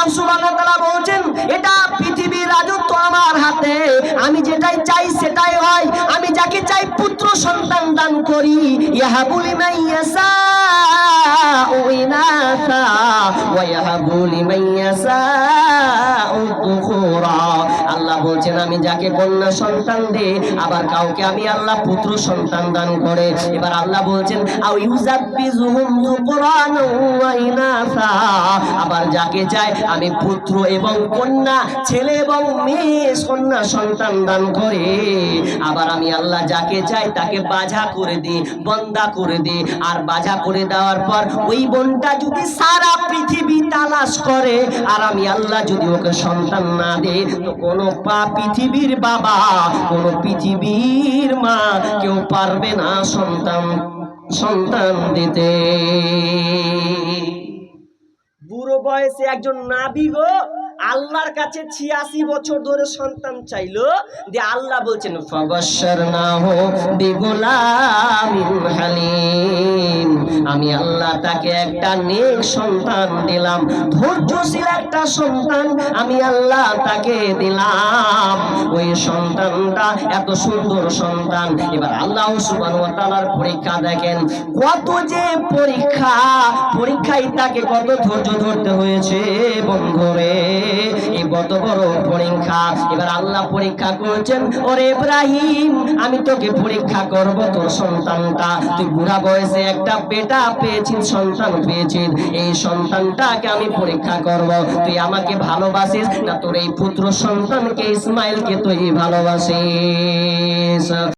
আল্লাহ সুবহানাহু ওয়া তাআলা বলছেন, এটা পৃথিবীর রাজত্ব আমার হাতে, আমি যেটাই চাই সেটাই হয়। আমি যাকে চাই পুত্র সন্তান দান করি। ইয়াহাবু লিমান ইয়াশাউ ইনাসা ওয়া ইয়াহাবু লিমান ইয়াশাউ যুকুরা। আল্লাহ বলছেন, আমি যাকে কন্যা সন্তান দেই, আবার কাউকে আমি আল্লাহ পুত্র সন্তান দান করে। এবার আল্লাহ বলছেন, আও ইউযাব্বিজুহুম যুকরান ওয়া ইনাসা। আবার যাকে চাই আমি পুত্র এবং কন্যা, ছেলে এবং মেয়ে কন্যা সন্তান দান করে। আবার আমি আল্লাহ যাকে চাই তাকে বাঝা করে দিই, বন্দা করে দিই। আর বাঝা করে দেওয়ার পর ওই বোনটা যদি সারা পৃথিবী তালাশ করে, আর আমি আল্লাহ যদি ওকে সন্তান না দেই, তো কোনো পৃথিবীর বাবা, কোনো পৃথিবীর মা কেউ পারবে না সন্তান দিতে। বুড়ো বয়সে একজন নাবী গো আল্লাহর কাছে 86 বছর ধরে সন্তান চাইলো, যে আল্লাহ বলছেন, ফাবাশশারনাহু বিগুলামিন হালিম। আমি আল্লাহ তাকে একটা নেক সন্তান দিলাম, ধৈর্যশীল একটা সন্তান আমি আল্লাহ তাকে দিলাম। ওই সন্তানটা এত সুন্দর সন্তান। এবার আল্লাহ সুবহানাহু ওয়া তাআলার পরীক্ষা দেখেন, কত যে পরীক্ষায় তাকে কত ধৈর্য ধরতে হয়েছে বন্ধুরে, এই কত বড় পরীক্ষা। এবার আল্লাহ পরীক্ষা করছেন, ওরে ইব্রাহিম, আমি তোকে পরীক্ষা করব তোর সন্তানটা। তুই বুড়া বয়সে একটা বেটা পেয়েছিস, সন্তান পেয়েছিস, এই সন্তানটাকে আমি পরীক্ষা করব। তুই আমাকে ভালোবাসিস না তোর এই পুত্র সন্তানকে ইসমাইলকে তুই ভালোবাসিস?